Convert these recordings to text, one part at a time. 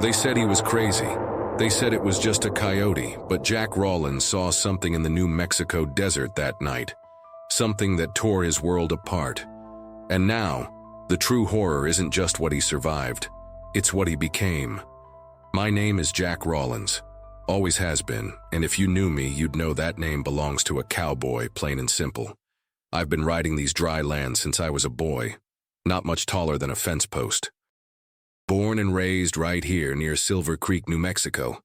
They said he was crazy. They said it was just a coyote, but Jack Rawlins saw something in the New Mexico desert that night. Something that tore his world apart. And now, the true horror isn't just what he survived, it's what he became. My name is Jack Rawlins. Always has been, and if you knew me, you'd know that name belongs to a cowboy, plain and simple. I've been riding these dry lands since I was a boy, not much taller than a fence post. Born and raised right here near Silver Creek, New Mexico.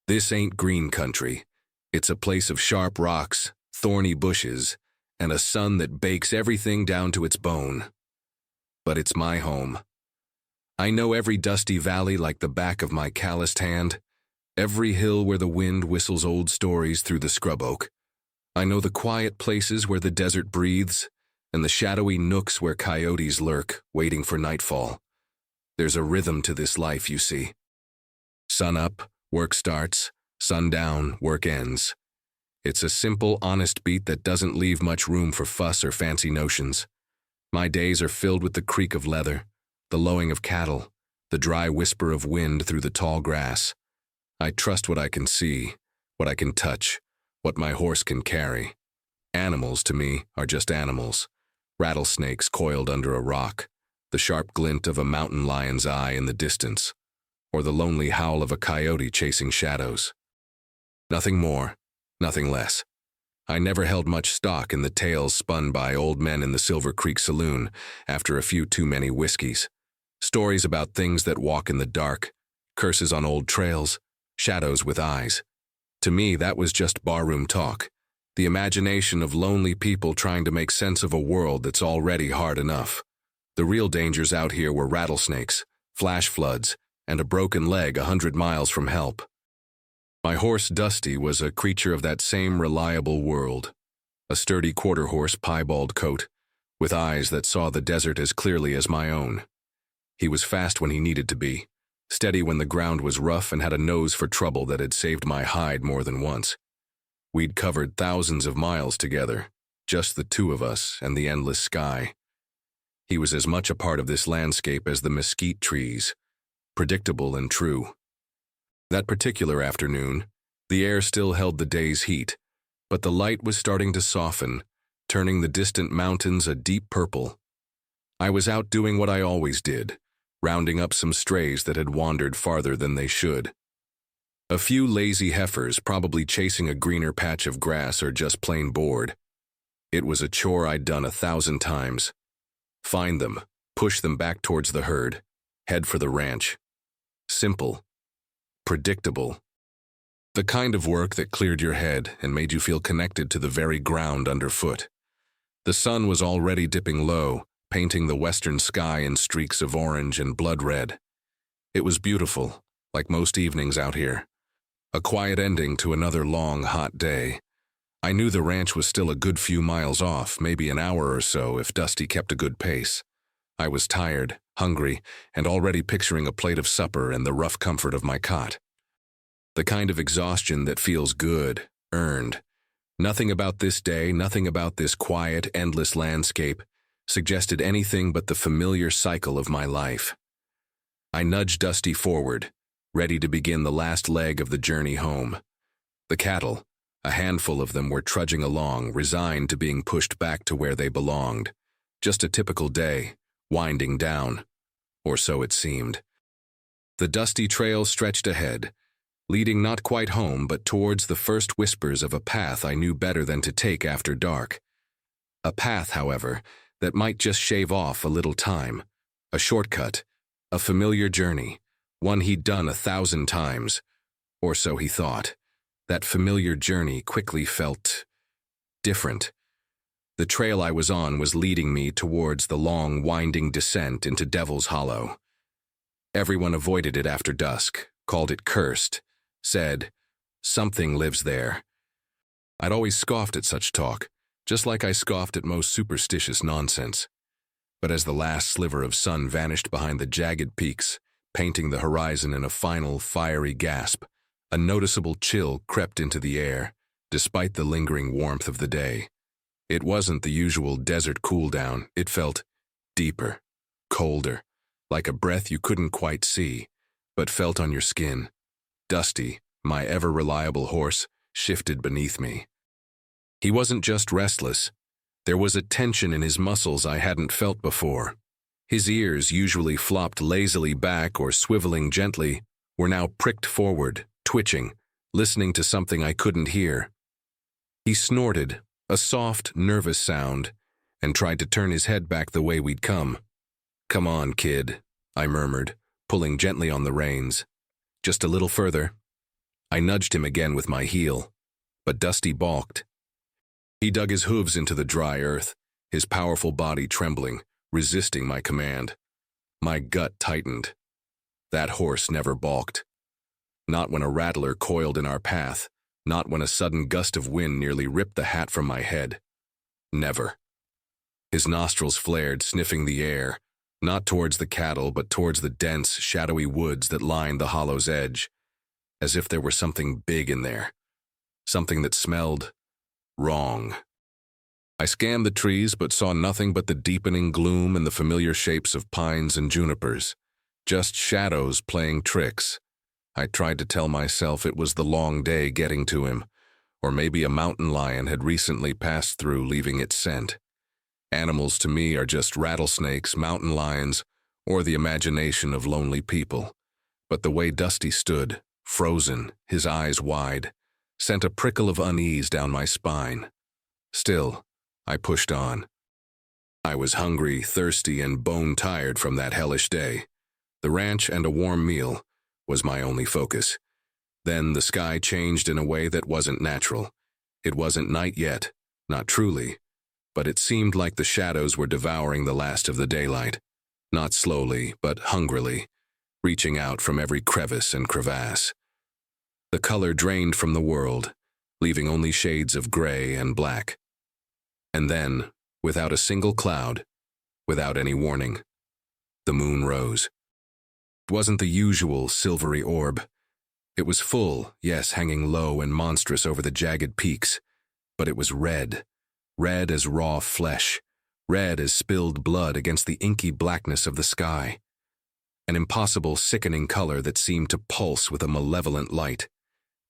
This ain't green country. It's a place of sharp rocks, thorny bushes, and a sun that bakes everything down to its bone. But it's my home. I know every dusty valley like the back of my calloused hand, every hill where the wind whistles old stories through the scrub oak. I know the quiet places where the desert breathes, and the shadowy nooks where coyotes lurk, waiting for nightfall. There's a rhythm to this life, you see. Sun up, work starts. Sun down, work ends. It's a simple, honest beat that doesn't leave much room for fuss or fancy notions. My days are filled with the creak of leather, the lowing of cattle, the dry whisper of wind through the tall grass. I trust what I can see, what I can touch, what my horse can carry. Animals, to me, are just animals. Rattlesnakes coiled under a rock, the sharp glint of a mountain lion's eye in the distance, or the lonely howl of a coyote chasing shadows. Nothing more, nothing less. I never held much stock in the tales spun by old men in the Silver Creek saloon after a few too many whiskeys. Stories about things that walk in the dark, curses on old trails, shadows with eyes. To me, that was just barroom talk, the imagination of lonely people trying to make sense of a world that's already hard enough. The real dangers out here were rattlesnakes, flash floods, and a broken leg 100 miles from help. My horse Dusty was a creature of that same reliable world, a sturdy quarter-horse piebald coat, with eyes that saw the desert as clearly as my own. He was fast when he needed to be, steady when the ground was rough, and had a nose for trouble that had saved my hide more than once. We'd covered thousands of miles together, just the two of us and the endless sky. He was as much a part of this landscape as the mesquite trees, predictable and true. That particular afternoon, the air still held the day's heat, but the light was starting to soften, turning the distant mountains a deep purple. I was out doing what I always did, rounding up some strays that had wandered farther than they should. A few lazy heifers probably chasing a greener patch of grass or just plain bored. It was a chore I'd done 1,000 times. Find them, push them back towards the herd, head for the ranch. Simple. Predictable. The kind of work that cleared your head and made you feel connected to the very ground underfoot. The sun was already dipping low, painting the western sky in streaks of orange and blood red. It was beautiful, like most evenings out here. A quiet ending to another long, hot day. I knew the ranch was still a good few miles off, maybe an hour or so if Dusty kept a good pace. I was tired, hungry, and already picturing a plate of supper and the rough comfort of my cot. The kind of exhaustion that feels good, earned. Nothing about this day, nothing about this quiet, endless landscape suggested anything but the familiar cycle of my life. I nudged Dusty forward, ready to begin the last leg of the journey home. The cattle, a handful of them, were trudging along, resigned to being pushed back to where they belonged. Just a typical day, winding down, or so it seemed. The dusty trail stretched ahead, leading not quite home but towards the first whispers of a path I knew better than to take after dark. A path, however, that might just shave off a little time, a shortcut, a familiar journey, one he'd done 1,000 times, or so he thought. That familiar journey quickly felt different. The trail I was on was leading me towards the long, winding descent into Devil's Hollow. Everyone avoided it after dusk, called it cursed, said, "Something lives there." I'd always scoffed at such talk, just like I scoffed at most superstitious nonsense. But as the last sliver of sun vanished behind the jagged peaks, painting the horizon in a final, fiery gasp, a noticeable chill crept into the air, despite the lingering warmth of the day. It wasn't the usual desert cool-down. It felt deeper, colder, like a breath you couldn't quite see, but felt on your skin. Dusty, my ever-reliable horse, shifted beneath me. He wasn't just restless. There was a tension in his muscles I hadn't felt before. His ears, usually flopped lazily back or swiveling gently, were now pricked forward, twitching, listening to something I couldn't hear. He snorted, a soft, nervous sound, and tried to turn his head back the way we'd come. "Come on, kid," I murmured, pulling gently on the reins. "Just a little further." I nudged him again with my heel, but Dusty balked. He dug his hooves into the dry earth, his powerful body trembling, resisting my command. My gut tightened. That horse never balked. Not when a rattler coiled in our path, not when a sudden gust of wind nearly ripped the hat from my head. Never. His nostrils flared, sniffing the air, not towards the cattle, but towards the dense, shadowy woods that lined the hollow's edge, as if there were something big in there, something that smelled wrong. I scanned the trees but saw nothing but the deepening gloom and the familiar shapes of pines and junipers, just shadows playing tricks. I tried to tell myself it was the long day getting to him, or maybe a mountain lion had recently passed through, leaving its scent. Animals to me are just rattlesnakes, mountain lions, or the imagination of lonely people. But the way Dusty stood, frozen, his eyes wide, sent a prickle of unease down my spine. Still, I pushed on. I was hungry, thirsty, and bone-tired from that hellish day. The ranch and a warm meal was my only focus. Then the sky changed in a way that wasn't natural. It wasn't night yet, not truly, but it seemed like the shadows were devouring the last of the daylight, not slowly, but hungrily, reaching out from every crevice and crevasse. The color drained from the world, leaving only shades of gray and black. And then, without a single cloud, without any warning, the moon rose. It wasn't the usual silvery orb. It was full, yes, hanging low and monstrous over the jagged peaks, but it was red, red as raw flesh, red as spilled blood against the inky blackness of the sky. An impossible, sickening color that seemed to pulse with a malevolent light.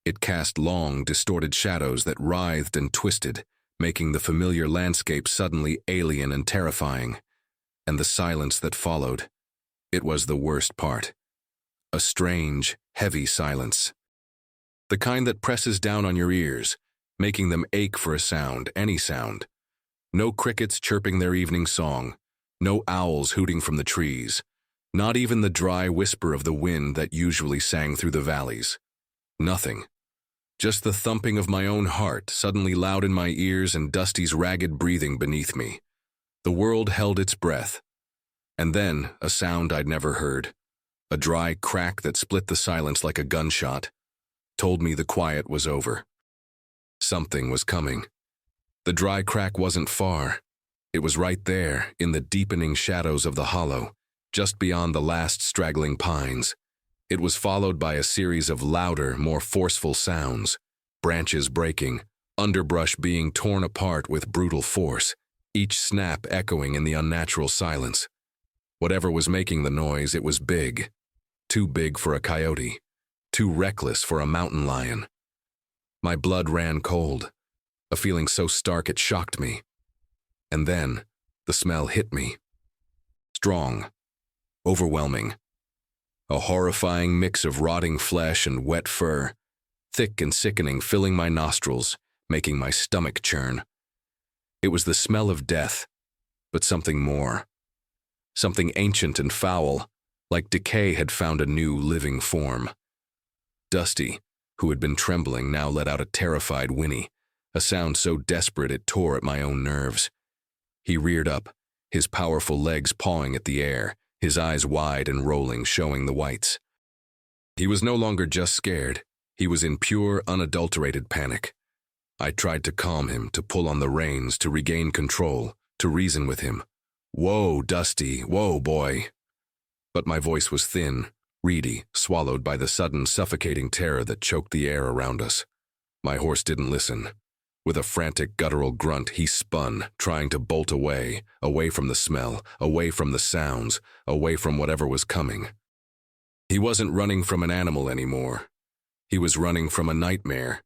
It cast long, distorted shadows that writhed and twisted, making the familiar landscape suddenly alien and terrifying. And the silence that followed, it was the worst part. A strange, heavy silence. The kind that presses down on your ears, making them ache for a sound, any sound. No crickets chirping their evening song, no owls hooting from the trees, not even the dry whisper of the wind that usually sang through the valleys. Nothing. Just the thumping of my own heart, suddenly loud in my ears, and Dusty's ragged breathing beneath me. The world held its breath. And then, a sound I'd never heard. A dry crack that split the silence like a gunshot, told me the quiet was over. Something was coming. The dry crack wasn't far. It was right there, in the deepening shadows of the hollow, just beyond the last straggling pines. It was followed by a series of louder, more forceful sounds, branches breaking, underbrush being torn apart with brutal force, each snap echoing in the unnatural silence. Whatever was making the noise, it was big. Too big for a coyote, too reckless for a mountain lion. My blood ran cold, a feeling so stark it shocked me. And then, the smell hit me. Strong, overwhelming. A horrifying mix of rotting flesh and wet fur, thick and sickening, filling my nostrils, making my stomach churn. It was the smell of death, but something more. Something ancient and foul, like decay had found a new living form. Dusty, who had been trembling, now let out a terrified whinny, a sound so desperate it tore at my own nerves. He reared up, his powerful legs pawing at the air, his eyes wide and rolling, showing the whites. He was no longer just scared. He was in pure, unadulterated panic. I tried to calm him, to pull on the reins, to regain control, to reason with him. "Whoa, Dusty, whoa, boy." But my voice was thin, reedy, swallowed by the sudden suffocating terror that choked the air around us. My horse didn't listen. With a frantic guttural grunt, he spun, trying to bolt away, away from the smell, away from the sounds, away from whatever was coming. He wasn't running from an animal anymore. He was running from a nightmare.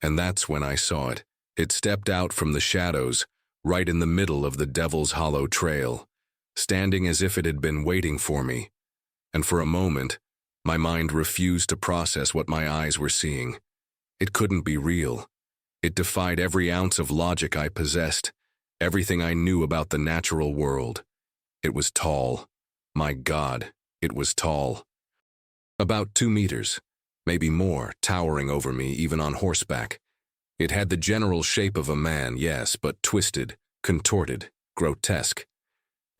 And that's when I saw it. It stepped out from the shadows, right in the middle of the Devil's Hollow Trail, standing as if it had been waiting for me. And for a moment, my mind refused to process what my eyes were seeing. It couldn't be real. It defied every ounce of logic I possessed, everything I knew about the natural world. It was tall. My God, it was tall. About 2 meters, maybe more, towering over me even on horseback. It had the general shape of a man, yes, but twisted, contorted, grotesque.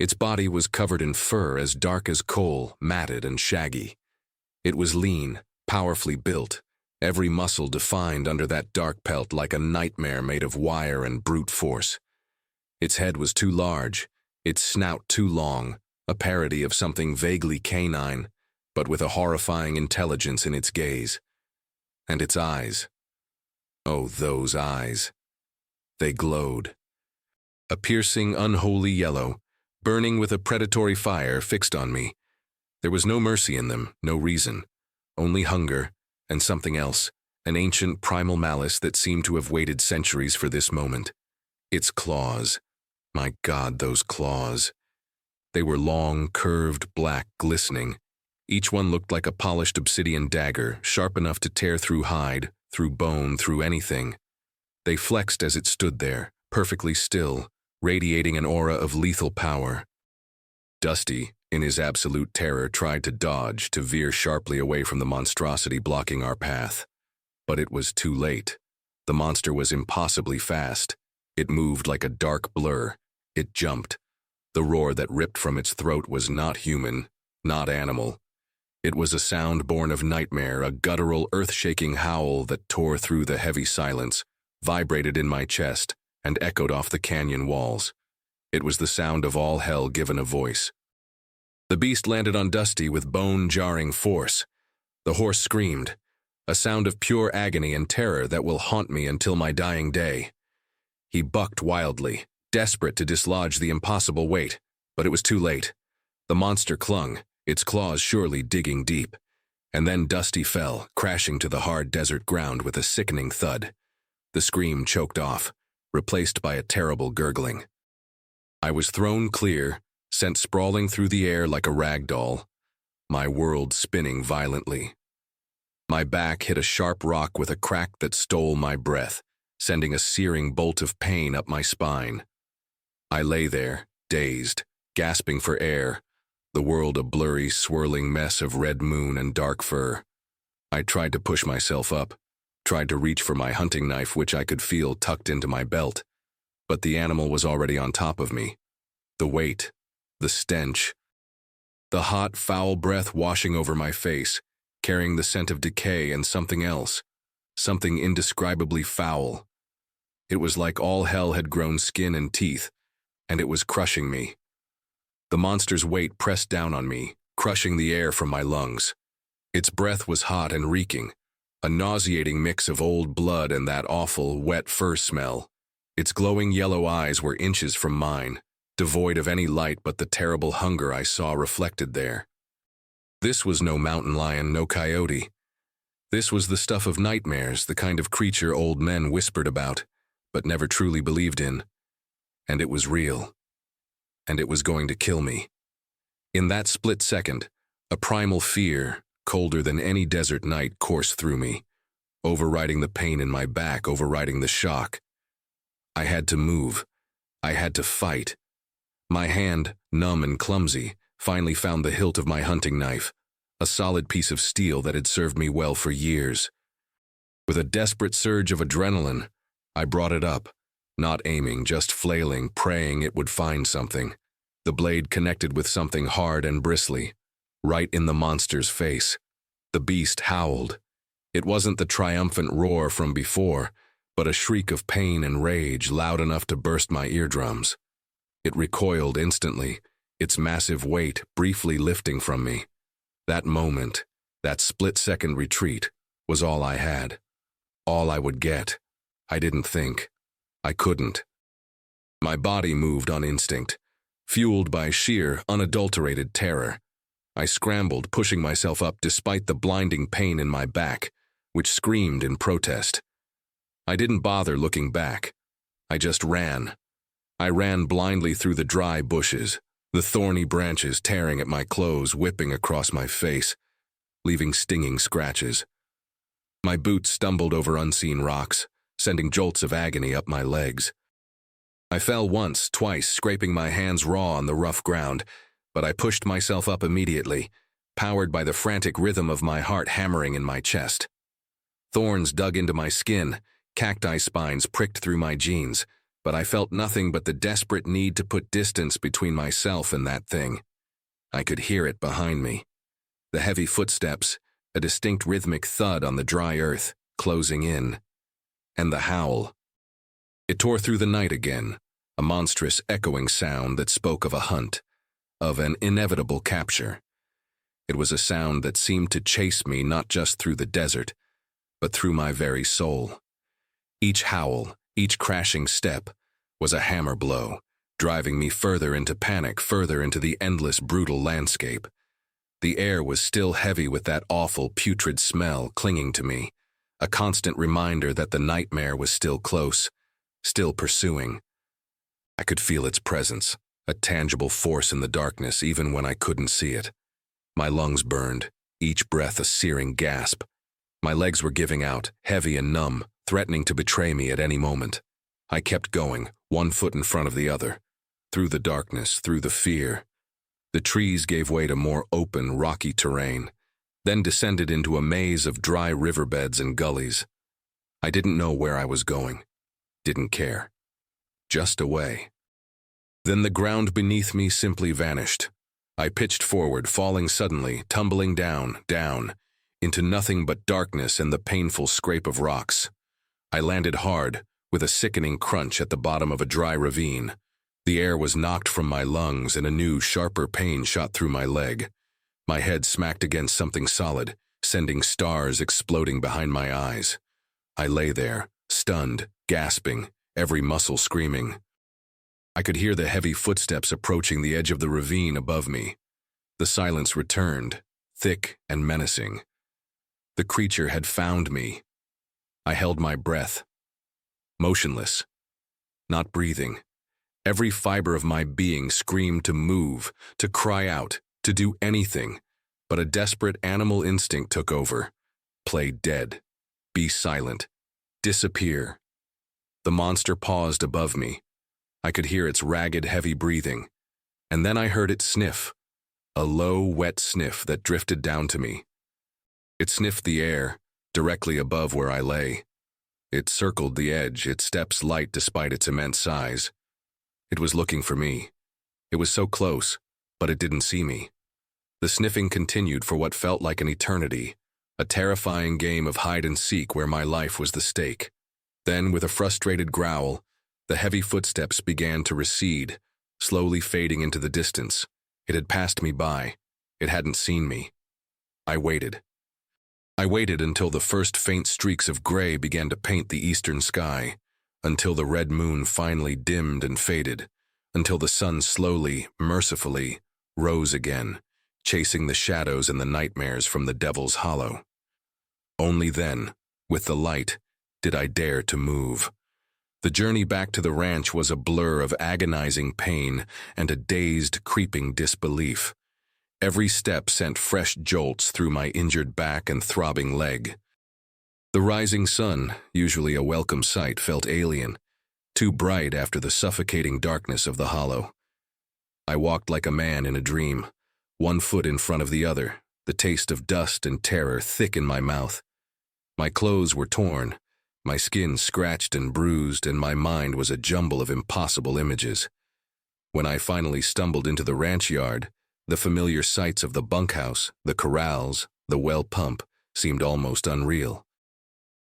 Its body was covered in fur as dark as coal, matted and shaggy. It was lean, powerfully built, every muscle defined under that dark pelt like a nightmare made of wire and brute force. Its head was too large, its snout too long, a parody of something vaguely canine, but with a horrifying intelligence in its gaze. And its eyes. Oh, those eyes. They glowed. A piercing, unholy yellow, burning with a predatory fire, fixed on me. There was no mercy in them, no reason, only hunger and something else, an ancient primal malice that seemed to have waited centuries for this moment. Its claws. My God, those claws. They were long, curved, black, glistening. Each one looked like a polished obsidian dagger, sharp enough to tear through hide, through bone, through anything. They flexed as it stood there, perfectly still, radiating an aura of lethal power. Dusty, in his absolute terror, tried to dodge, to veer sharply away from the monstrosity blocking our path. But it was too late. The monster was impossibly fast. It moved like a dark blur. It jumped. The roar that ripped from its throat was not human, not animal. It was a sound born of nightmare, a guttural, earth-shaking howl that tore through the heavy silence, vibrated in my chest, and echoed off the canyon walls. It was the sound of all hell given a voice. The beast landed on Dusty with bone-jarring force. The horse screamed, a sound of pure agony and terror that will haunt me until my dying day. He bucked wildly, desperate to dislodge the impossible weight, but it was too late. The monster clung, its claws surely digging deep. And then Dusty fell, crashing to the hard desert ground with a sickening thud. The scream choked off, replaced by a terrible gurgling. I was thrown clear, sent sprawling through the air like a rag doll, my world spinning violently. My back hit a sharp rock with a crack that stole my breath, sending a searing bolt of pain up my spine. I lay there, dazed, gasping for air, the world a blurry, swirling mess of red moon and dark fur. I tried to push myself up, tried to reach for my hunting knife which I could feel tucked into my belt, but the animal was already on top of me. The weight, the stench, the hot, foul breath washing over my face, carrying the scent of decay and something else, something indescribably foul. It was like all hell had grown skin and teeth, and it was crushing me. The monster's weight pressed down on me, crushing the air from my lungs. Its breath was hot and reeking, a nauseating mix of old blood and that awful, wet fur smell. Its glowing yellow eyes were inches from mine, devoid of any light but the terrible hunger I saw reflected there. This was no mountain lion, no coyote. This was the stuff of nightmares, the kind of creature old men whispered about, but never truly believed in. And it was real. And it was going to kill me. In that split second, a primal fear, colder than any desert night, coursed through me, overriding the pain in my back, overriding the shock. I had to move. I had to fight. My hand, numb and clumsy, finally found the hilt of my hunting knife, a solid piece of steel that had served me well for years. With a desperate surge of adrenaline, I brought it up, not aiming, just flailing, praying it would find something. The blade connected with something hard and bristly, right in the monster's face. The beast howled. It wasn't the triumphant roar from before, but a shriek of pain and rage loud enough to burst my eardrums. It recoiled instantly, its massive weight briefly lifting from me. That moment, that split-second retreat, was all I had. All I would get. I didn't think. I couldn't. My body moved on instinct, fueled by sheer, unadulterated terror. I scrambled, pushing myself up despite the blinding pain in my back, which screamed in protest. I didn't bother looking back. I just ran. I ran blindly through the dry bushes, the thorny branches tearing at my clothes, whipping across my face, leaving stinging scratches. My boots stumbled over unseen rocks, sending jolts of agony up my legs. I fell once, twice, scraping my hands raw on the rough ground, but I pushed myself up immediately, powered by the frantic rhythm of my heart hammering in my chest. Thorns dug into my skin, cacti spines pricked through my jeans, but I felt nothing but the desperate need to put distance between myself and that thing. I could hear it behind me. The heavy footsteps, a distinct rhythmic thud on the dry earth, closing in. And the howl. It tore through the night again, a monstrous echoing sound that spoke of a hunt, of an inevitable capture. It was a sound that seemed to chase me not just through the desert, but through my very soul. Each howl, each crashing step, was a hammer blow, driving me further into panic, further into the endless, brutal landscape. The air was still heavy with that awful, putrid smell clinging to me, a constant reminder that the nightmare was still close, still pursuing. I could feel its presence, a tangible force in the darkness even when I couldn't see it. My lungs burned, each breath a searing gasp. My legs were giving out, heavy and numb, threatening to betray me at any moment. I kept going, one foot in front of the other, through the darkness, through the fear. The trees gave way to more open, rocky terrain, then descended into a maze of dry riverbeds and gullies. I didn't know where I was going, didn't care. Just away. Then the ground beneath me simply vanished. I pitched forward, falling suddenly, tumbling down, into nothing but darkness and the painful scrape of rocks. I landed hard, with a sickening crunch at the bottom of a dry ravine. The air was knocked from my lungs and a new, sharper pain shot through my leg. My head smacked against something solid, sending stars exploding behind my eyes. I lay there, stunned, gasping, every muscle screaming. I could hear the heavy footsteps approaching the edge of the ravine above me. The silence returned, thick and menacing. The creature had found me. I held my breath, motionless, not breathing. Every fiber of my being screamed to move, to cry out, to do anything, but a desperate animal instinct took over. Play dead. Be silent. Disappear. The monster paused above me. I could hear its ragged, heavy breathing, and then I heard it sniff, a low, wet sniff that drifted down to me. It sniffed the air, directly above where I lay. It circled the edge, its steps light despite its immense size. It was looking for me. It was so close, but it didn't see me. The sniffing continued for what felt like an eternity, a terrifying game of hide and seek where my life was the stake. Then, with a frustrated growl, the heavy footsteps began to recede, slowly fading into the distance. It had passed me by. It hadn't seen me. I waited. I waited until the first faint streaks of gray began to paint the eastern sky, until the red moon finally dimmed and faded, until the sun slowly, mercifully, rose again, chasing the shadows and the nightmares from the Devil's Hollow. Only then, with the light, did I dare to move. The journey back to the ranch was a blur of agonizing pain and a dazed, creeping disbelief. Every step sent fresh jolts through my injured back and throbbing leg. The rising sun, usually a welcome sight, felt alien, too bright after the suffocating darkness of the hollow. I walked like a man in a dream, one foot in front of the other, the taste of dust and terror thick in my mouth. My clothes were torn, my skin scratched and bruised, and my mind was a jumble of impossible images. When I finally stumbled into the ranch yard, the familiar sights of the bunkhouse, the corrals, the well pump seemed almost unreal.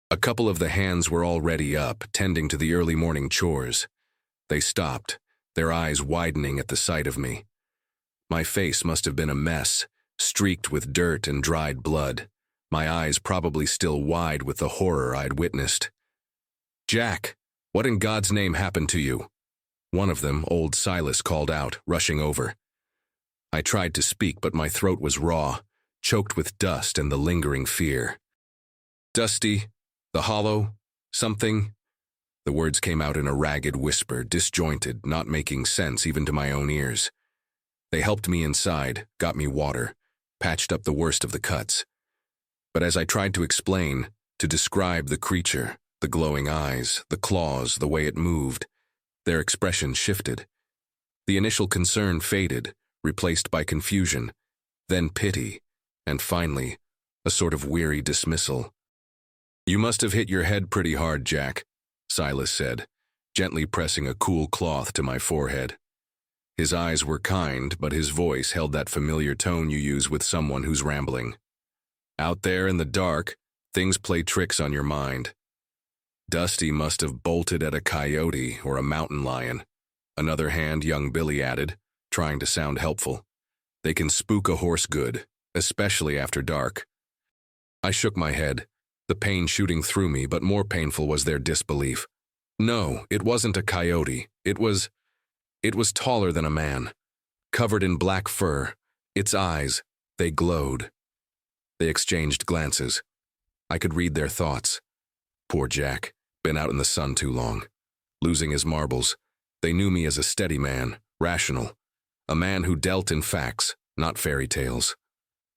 A couple of the hands were already up, tending to the early morning chores. They stopped, their eyes widening at the sight of me. My face must have been a mess, streaked with dirt and dried blood, my eyes probably still wide with the horror I'd witnessed. "Jack, what in God's name happened to you?" One of them, old Silas, called out, rushing over. I tried to speak, but my throat was raw, choked with dust and the lingering fear. Dusty, the hollow, something. The words came out in a ragged whisper, disjointed, not making sense even to my own ears. They helped me inside, got me water, patched up the worst of the cuts. But as I tried to explain, to describe the creature, the glowing eyes, the claws, the way it moved, their expression shifted. The initial concern faded, replaced by confusion, then pity, and finally, a sort of weary dismissal. "You must have hit your head pretty hard, Jack," Silas said, gently pressing a cool cloth to my forehead. His eyes were kind, but his voice held that familiar tone you use with someone who's rambling. "Out there in the dark, things play tricks on your mind. Dusty must have bolted at a coyote or a mountain lion." Another hand, young Billy added, trying to sound helpful. "They can spook a horse good, especially after dark." I shook my head, the pain shooting through me, but more painful was their disbelief. No, it wasn't a coyote. It was taller than a man, covered in black fur. Its eyes, they glowed. They exchanged glances. I could read their thoughts. Poor Jack, been out in the sun too long, losing his marbles. They knew me as a steady man, rational, a man who dealt in facts, not fairy tales.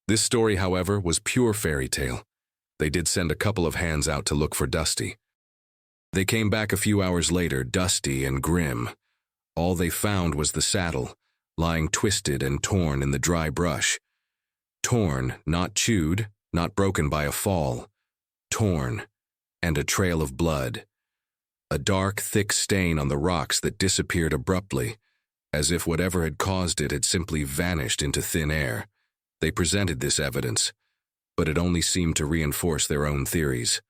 This story, however, was pure fairy tale. They did send a couple of hands out to look for Dusty. They came back a few hours later, dusty and grim. All they found was the saddle, lying twisted and torn in the dry brush. Torn, not chewed, not broken by a fall. Torn, and a trail of blood. A dark, thick stain on the rocks that disappeared abruptly, as if whatever had caused it had simply vanished into thin air. They presented this evidence, but it only seemed to reinforce their own theories.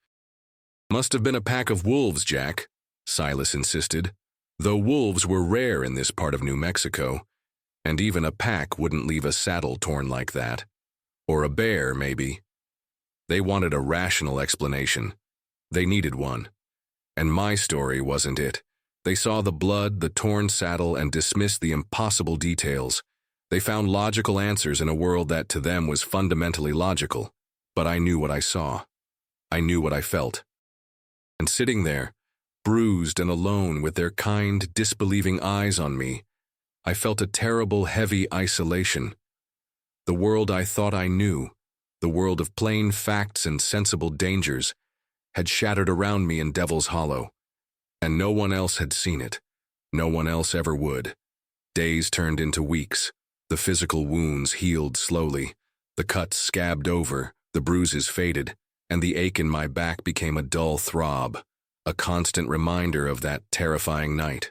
"Must have been a pack of wolves, Jack," Silas insisted, though wolves were rare in this part of New Mexico, and even a pack wouldn't leave a saddle torn like that. Or a bear, maybe. They wanted a rational explanation. They needed one. And my story wasn't it. They saw the blood, the torn saddle, and dismissed the impossible details. They found logical answers in a world that to them was fundamentally logical. But I knew what I saw. I knew what I felt. And sitting there, bruised and alone with their kind, disbelieving eyes on me, I felt a terrible, heavy isolation. The world I thought I knew, the world of plain facts and sensible dangers, had shattered around me in Devil's Hollow. And no one else had seen it. No one else ever would. Days turned into weeks. The physical wounds healed slowly. The cuts scabbed over, the bruises faded, and the ache in my back became a dull throb, a constant reminder of that terrifying night.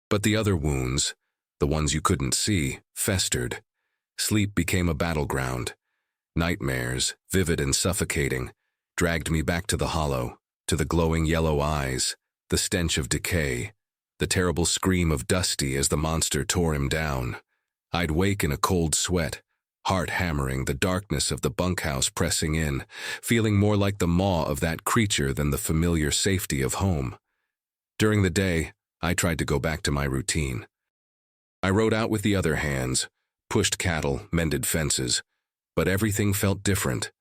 But the other wounds, the ones you couldn't see, festered. Sleep became a battleground. Nightmares, vivid and suffocating, dragged me back to the hollow, to the glowing yellow eyes, the stench of decay, the terrible scream of Dusty as the monster tore him down. I'd wake in a cold sweat, heart hammering, the darkness of the bunkhouse pressing in, feeling more like the maw of that creature than the familiar safety of home. During the day, I tried to go back to my routine. I rode out with the other hands, pushed cattle, mended fences, but everything felt different.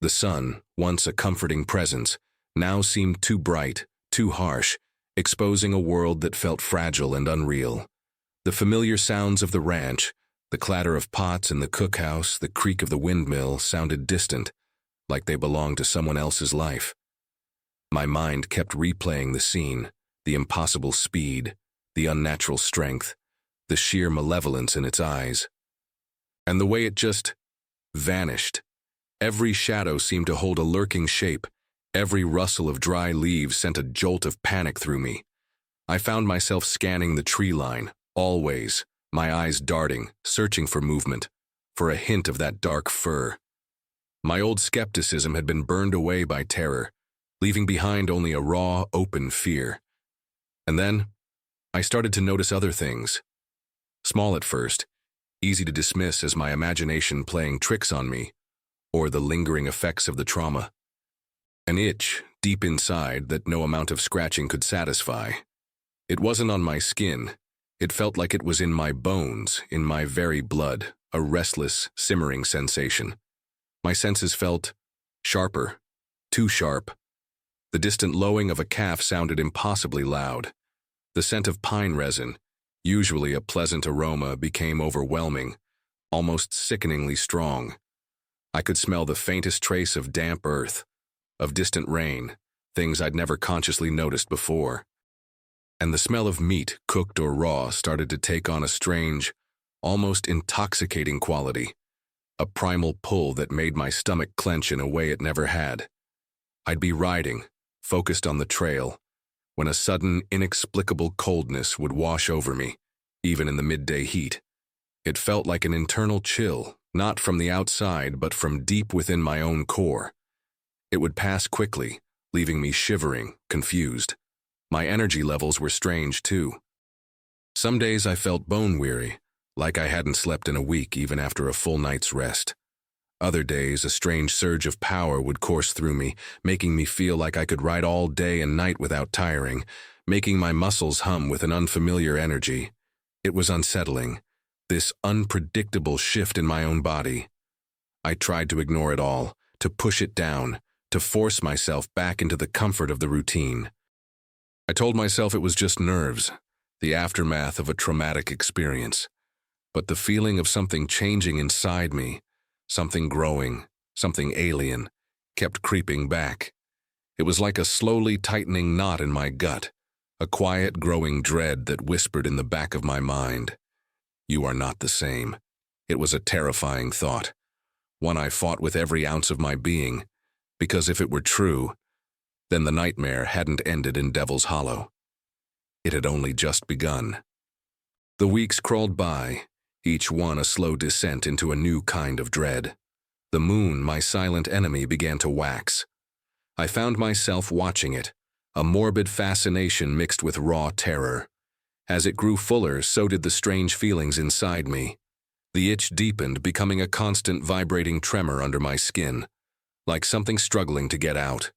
The sun, once a comforting presence, now seemed too bright, too harsh, exposing a world that felt fragile and unreal. The familiar sounds of the ranch, the clatter of pots in the cookhouse, the creak of the windmill sounded distant, like they belonged to someone else's life. My mind kept replaying the scene, the impossible speed, the unnatural strength, the sheer malevolence in its eyes. And the way it just vanished. Every shadow seemed to hold a lurking shape. Every rustle of dry leaves sent a jolt of panic through me. I found myself scanning the tree line, always, my eyes darting, searching for movement, for a hint of that dark fur. My old skepticism had been burned away by terror, leaving behind only a raw, open fear. And then, I started to notice other things. Small at first, easy to dismiss as my imagination playing tricks on me, or the lingering effects of the trauma. An itch, deep inside, that no amount of scratching could satisfy. It wasn't on my skin. It felt like it was in my bones, in my very blood, a restless, simmering sensation. My senses felt sharper, too sharp. The distant lowing of a calf sounded impossibly loud. The scent of pine resin, usually a pleasant aroma, became overwhelming, almost sickeningly strong. I could smell the faintest trace of damp earth, of distant rain, things I'd never consciously noticed before. And the smell of meat, cooked or raw, started to take on a strange, almost intoxicating quality, a primal pull that made my stomach clench in a way it never had. I'd be riding, focused on the trail, when a sudden, inexplicable coldness would wash over me, even in the midday heat. It felt like an internal chill, not from the outside, but from deep within my own core. It would pass quickly, leaving me shivering, confused. My energy levels were strange, too. Some days I felt bone-weary, like I hadn't slept in a week even after a full night's rest. Other days, a strange surge of power would course through me, making me feel like I could ride all day and night without tiring, making my muscles hum with an unfamiliar energy. It was unsettling, this unpredictable shift in my own body. I tried to ignore it all, to push it down, to force myself back into the comfort of the routine. I told myself it was just nerves, the aftermath of a traumatic experience. But the feeling of something changing inside me, something growing, something alien, kept creeping back. It was like a slowly tightening knot in my gut, a quiet growing dread that whispered in the back of my mind. You are not the same. It was a terrifying thought, one I fought with every ounce of my being, because if it were true, then the nightmare hadn't ended in Devil's Hollow. It had only just begun. The weeks crawled by, each one a slow descent into a new kind of dread. The moon, my silent enemy, began to wax. I found myself watching it, a morbid fascination mixed with raw terror. As it grew fuller, so did the strange feelings inside me. The itch deepened, becoming a constant vibrating tremor under my skin, like something struggling to get out.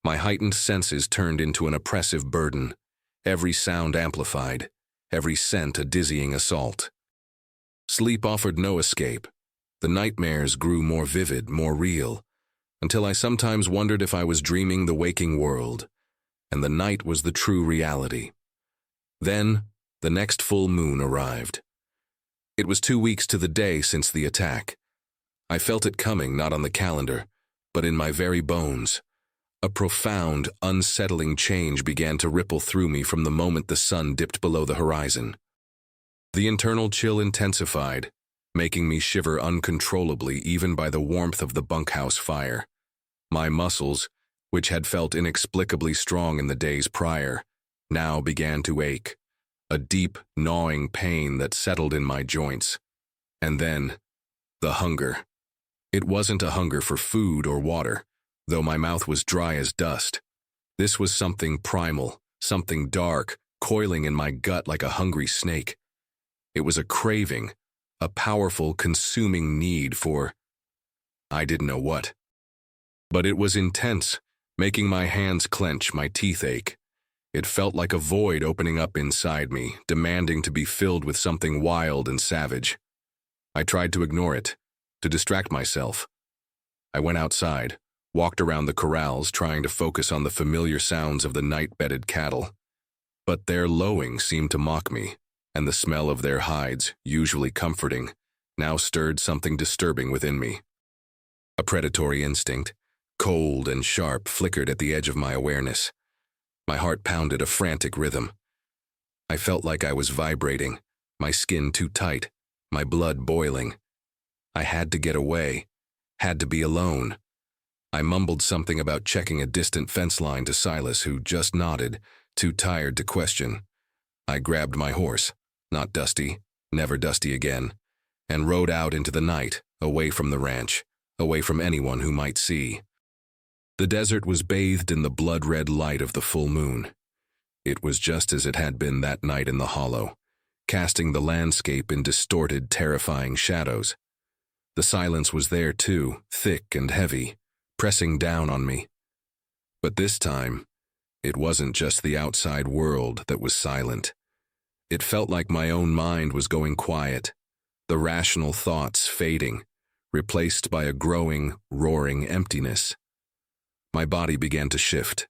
My heightened senses turned into an oppressive burden, every sound amplified, every scent a dizzying assault. Sleep offered no escape. The nightmares grew more vivid, more real, until I sometimes wondered if I was dreaming the waking world, and the night was the true reality. Then, the next full moon arrived. It was 2 weeks to the day since the attack. I felt it coming, not on the calendar, but in my very bones. A profound, unsettling change began to ripple through me from the moment the sun dipped below the horizon. The internal chill intensified, making me shiver uncontrollably even by the warmth of the bunkhouse fire. My muscles, which had felt inexplicably strong in the days prior, now began to ache, a deep, gnawing pain that settled in my joints. And then, the hunger. It wasn't a hunger for food or water, though my mouth was dry as dust. This was something primal, something dark, coiling in my gut like a hungry snake. It was a craving, a powerful, consuming need for, I didn't know what. But it was intense, making my hands clench, my teeth ache. It felt like a void opening up inside me, demanding to be filled with something wild and savage. I tried to ignore it, to distract myself. I went outside, walked around the corrals, trying to focus on the familiar sounds of the night-bedded cattle. But their lowing seemed to mock me, and the smell of their hides, usually comforting, now stirred something disturbing within me. A predatory instinct, cold and sharp, flickered at the edge of my awareness. My heart pounded a frantic rhythm. I felt like I was vibrating, my skin too tight, my blood boiling. I had to get away, had to be alone. I mumbled something about checking a distant fence line to Silas, who just nodded, too tired to question. I grabbed my horse, not Dusty, never Dusty again, and rode out into the night, away from the ranch, away from anyone who might see. The desert was bathed in the blood-red light of the full moon. It was just as it had been that night in the hollow, casting the landscape in distorted, terrifying shadows. The silence was there too, thick and heavy, pressing down on me. But this time, it wasn't just the outside world that was silent. It felt like my own mind was going quiet. the rational thoughts fading, replaced by a growing, roaring emptiness. My body began to shift.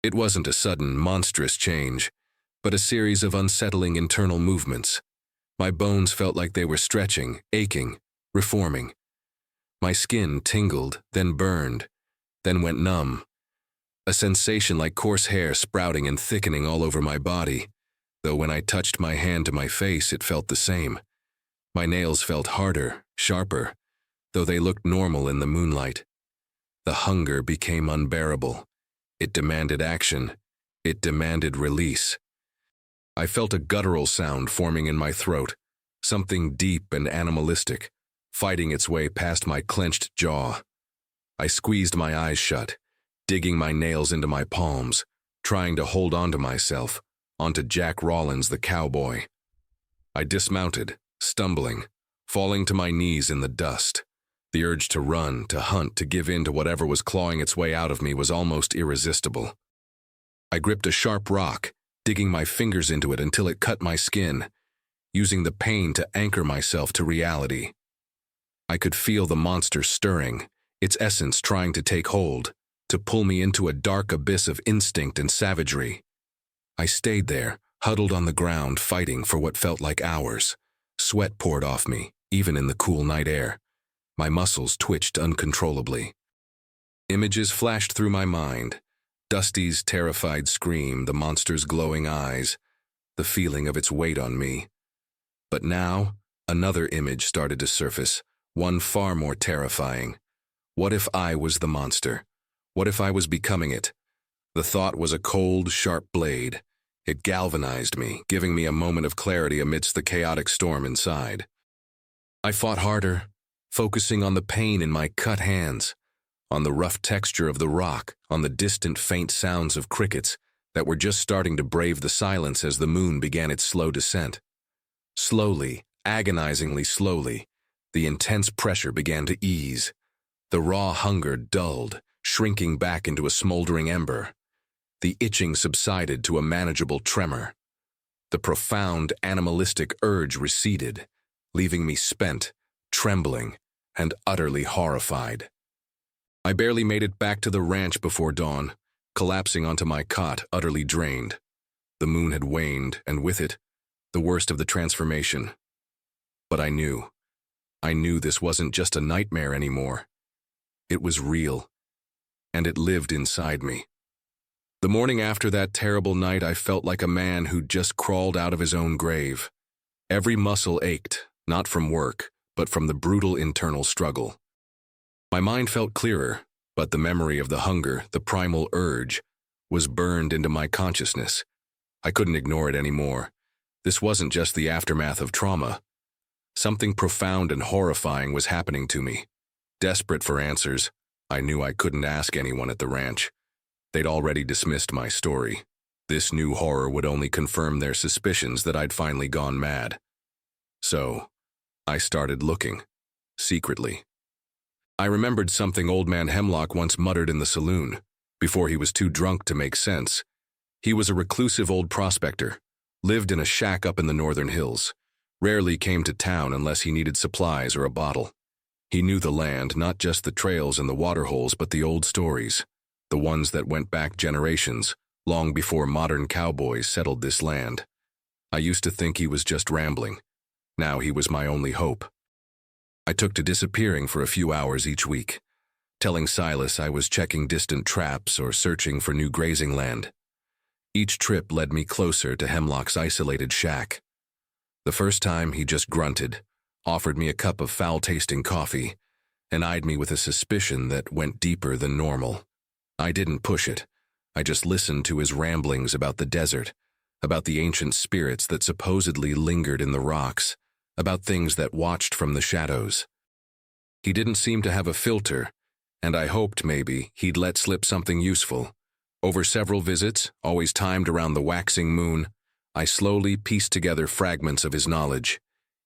It wasn't a sudden, monstrous change, but a series of unsettling internal movements. My bones felt like they were stretching, aching, reforming. My skin tingled, then burned, then went numb. A sensation like coarse hair sprouting and thickening all over my body, though when I touched my hand to my face, it felt the same. My nails felt harder, sharper, though they looked normal in the moonlight. The hunger became unbearable. It demanded action. It demanded release. I felt a guttural sound forming in my throat, something deep and animalistic, fighting its way past my clenched jaw. I squeezed my eyes shut, digging my nails into my palms, trying to hold onto myself, onto Jack Rawlins the cowboy. I dismounted, stumbling, falling to my knees in the dust. The urge to run, to hunt, to give in to whatever was clawing its way out of me was almost irresistible. I gripped a sharp rock, digging my fingers into it until it cut my skin, using the pain to anchor myself to reality. I could feel the monster stirring, its essence trying to take hold, to pull me into a dark abyss of instinct and savagery. I stayed there, huddled on the ground, fighting for what felt like hours. Sweat poured off me, even in the cool night air. My muscles twitched uncontrollably. Images flashed through my mind. Dusty's terrified scream, the monster's glowing eyes, the feeling of its weight on me. But now, another image started to surface, one far more terrifying. What if I was the monster? What if I was becoming it? The thought was a cold, sharp blade. It galvanized me, giving me a moment of clarity amidst the chaotic storm inside. I fought harder, focusing on the pain in my cut hands, on the rough texture of the rock, on the distant faint sounds of crickets that were just starting to brave the silence as the moon began its slow descent. Slowly, agonizingly slowly, the intense pressure began to ease. The raw hunger dulled, shrinking back into a smoldering ember. The itching subsided to a manageable tremor. The profound, animalistic urge receded, leaving me spent, trembling, and utterly horrified. I barely made it back to the ranch before dawn, collapsing onto my cot, utterly drained. The moon had waned, and with it, the worst of the transformation. But I knew this wasn't just a nightmare anymore. It was real, and it lived inside me. The morning after that terrible night, I felt like a man who'd just crawled out of his own grave. Every muscle ached, not from work, but from the brutal internal struggle. My mind felt clearer, but the memory of the hunger, the primal urge, was burned into my consciousness. I couldn't ignore it anymore. This wasn't just the aftermath of trauma. Something profound and horrifying was happening to me. Desperate for answers, I knew I couldn't ask anyone at the ranch. They'd already dismissed my story. This new horror would only confirm their suspicions that I'd finally gone mad. So, I started looking, secretly. I remembered something Old Man Hemlock once muttered in the saloon, before he was too drunk to make sense. He was a reclusive old prospector, lived in a shack up in the northern hills, rarely came to town unless he needed supplies or a bottle. He knew the land, not just the trails and the waterholes, but the old stories, the ones that went back generations, long before modern cowboys settled this land. I used to think he was just rambling. Now he was my only hope. I took to disappearing for a few hours each week, telling Silas I was checking distant traps or searching for new grazing land. Each trip led me closer to Hemlock's isolated shack. The first time he just grunted, offered me a cup of foul-tasting coffee, and eyed me with a suspicion that went deeper than normal. I didn't push it. I just listened to his ramblings about the desert, about the ancient spirits that supposedly lingered in the rocks, about things that watched from the shadows. He didn't seem to have a filter, and I hoped maybe he'd let slip something useful. Over several visits, always timed around the waxing moon, I slowly pieced together fragments of his knowledge.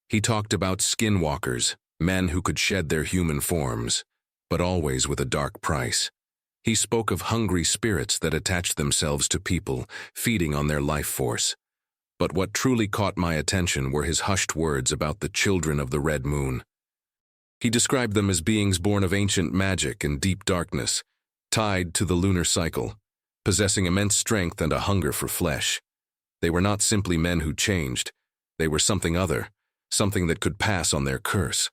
He talked about skinwalkers, men who could shed their human forms, but always with a dark price. He spoke of hungry spirits that attached themselves to people, feeding on their life force. But what truly caught my attention were his hushed words about the children of the red moon. He described them as beings born of ancient magic and deep darkness, tied to the lunar cycle, possessing immense strength and a hunger for flesh. They were not simply men who changed. They were something other, something that could pass on their curse.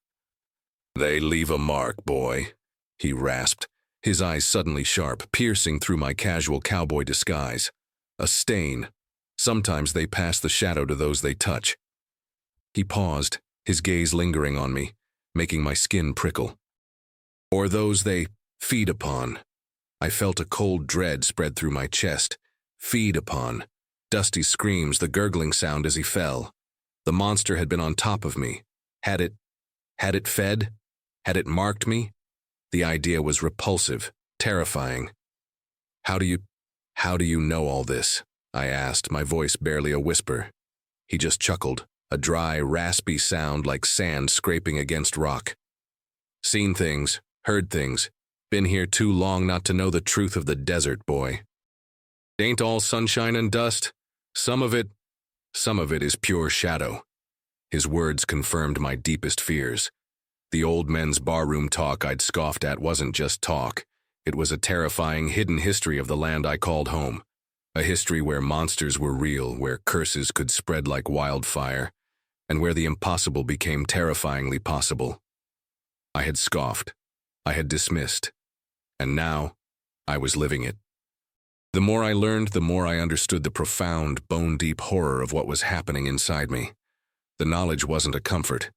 "They leave a mark, boy," he rasped, his eyes suddenly sharp, piercing through my casual cowboy disguise. "A stain. Sometimes they pass the shadow to those they touch." He paused, his gaze lingering on me, making my skin prickle. "Or those they feed upon." I felt a cold dread spread through my chest. Feed upon. Dusty's screams, the gurgling sound as he fell. The monster had been on top of me. Had it fed? Had it marked me? The idea was repulsive, terrifying. How do you know all this?" I asked, my voice barely a whisper. He just chuckled, a dry, raspy sound like sand scraping against rock. "Seen things, heard things. Been here too long not to know the truth of the desert, boy. Ain't all sunshine and dust. Some of it is pure shadow." His words confirmed my deepest fears. The old men's barroom talk I'd scoffed at wasn't just talk. It was a terrifying hidden history of the land I called home. A history where monsters were real, where curses could spread like wildfire, and where the impossible became terrifyingly possible. I had scoffed. I had dismissed. And now, I was living it. The more I learned, the more I understood the profound, bone-deep horror of what was happening inside me. The knowledge wasn't a comfort.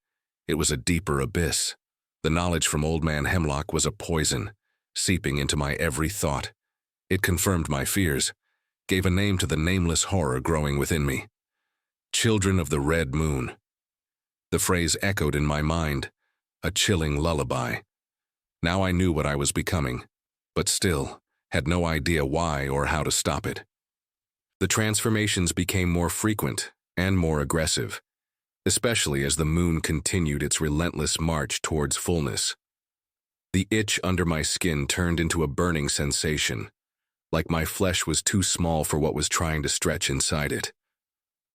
It was a deeper abyss. The knowledge from Old Man Hemlock was a poison, seeping into my every thought. It confirmed my fears, gave a name to the nameless horror growing within me. Children of the Red Moon. The phrase echoed in my mind, a chilling lullaby. Now I knew what I was becoming, but still had no idea why or how to stop it. The transformations became more frequent and more aggressive, especially as the moon continued its relentless march towards fullness. The itch under my skin turned into a burning sensation, like my flesh was too small for what was trying to stretch inside it.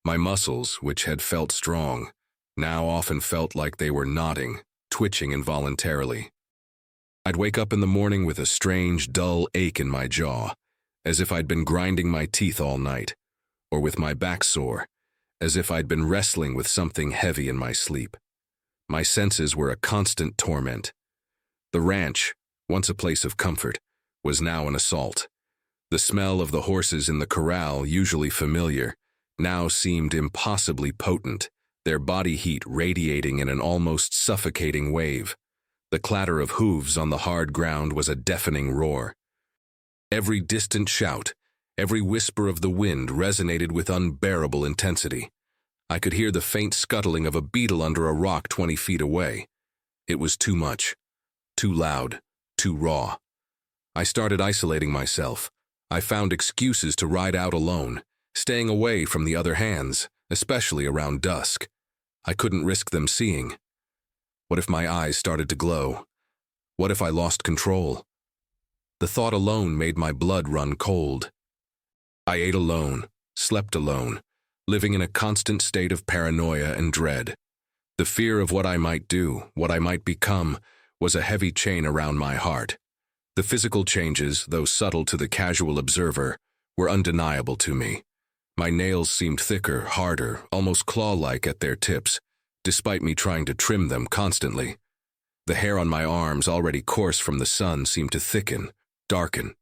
My muscles, which had felt strong, now often felt like they were knotting, twitching involuntarily. I'd wake up in the morning with a strange, dull ache in my jaw, as if I'd been grinding my teeth all night, or with my back sore, as if I'd been wrestling with something heavy in my sleep. My senses were a constant torment. The ranch, once a place of comfort, was now an assault. The smell of the horses in the corral, usually familiar, now seemed impossibly potent, their body heat radiating in an almost suffocating wave. The clatter of hooves on the hard ground was a deafening roar. Every distant shout, every whisper of the wind resonated with unbearable intensity. I could hear the faint scuttling of a beetle under a rock 20 feet away. It was too much, too loud, too raw. I started isolating myself. I found excuses to ride out alone, staying away from the other hands, especially around dusk. I couldn't risk them seeing. What if my eyes started to glow? What if I lost control? The thought alone made my blood run cold. I ate alone, slept alone, living in a constant state of paranoia and dread. The fear of what I might do, what I might become, was a heavy chain around my heart. The physical changes, though subtle to the casual observer, were undeniable to me. My nails seemed thicker, harder, almost claw-like at their tips, despite me trying to trim them constantly. The hair on my arms, already coarse from the sun, seemed to thicken, darken.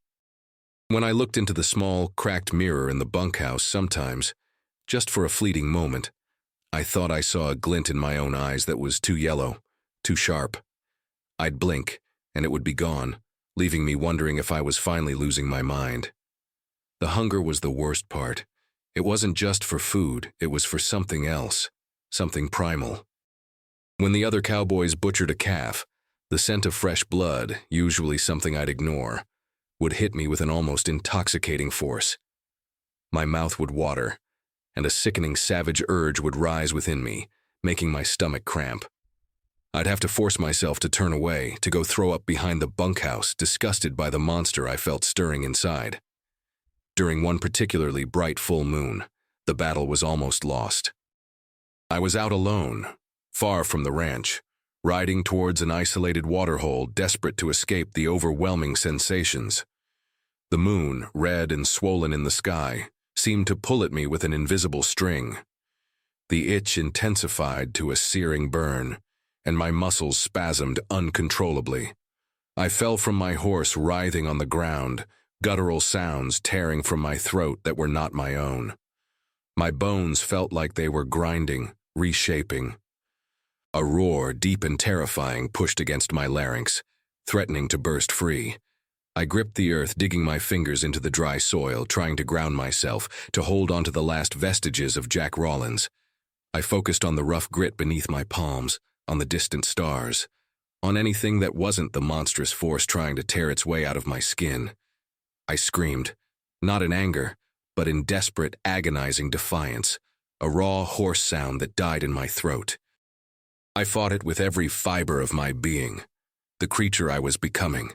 When I looked into the small, cracked mirror in the bunkhouse sometimes, just for a fleeting moment, I thought I saw a glint in my own eyes that was too yellow, too sharp. I'd blink, and it would be gone, leaving me wondering if I was finally losing my mind. The hunger was the worst part. It wasn't just for food, it was for something else, something primal. When the other cowboys butchered a calf, the scent of fresh blood, usually something I'd ignore, would hit me with an almost intoxicating force. My mouth would water, and a sickening savage urge would rise within me, making my stomach cramp. I'd have to force myself to turn away, to go throw up behind the bunkhouse, disgusted by the monster I felt stirring inside. During one particularly bright full moon, The battle was almost lost. I was out alone, far from the ranch, riding towards an isolated waterhole, desperate to escape the overwhelming sensations. The moon, red and swollen in the sky, seemed to pull at me with an invisible string. The itch intensified to a searing burn, and my muscles spasmed uncontrollably. I fell from my horse, writhing on the ground, guttural sounds tearing from my throat that were not my own. My bones felt like they were grinding, reshaping. A roar, deep and terrifying, pushed against my larynx, threatening to burst free. I gripped the earth, digging my fingers into the dry soil, trying to ground myself, to hold onto the last vestiges of Jack Rawlins. I focused on the rough grit beneath my palms, on the distant stars, on anything that wasn't the monstrous force trying to tear its way out of my skin. I screamed, not in anger, but in desperate, agonizing defiance, a raw, hoarse sound that died in my throat. I fought it with every fiber of my being, the creature I was becoming,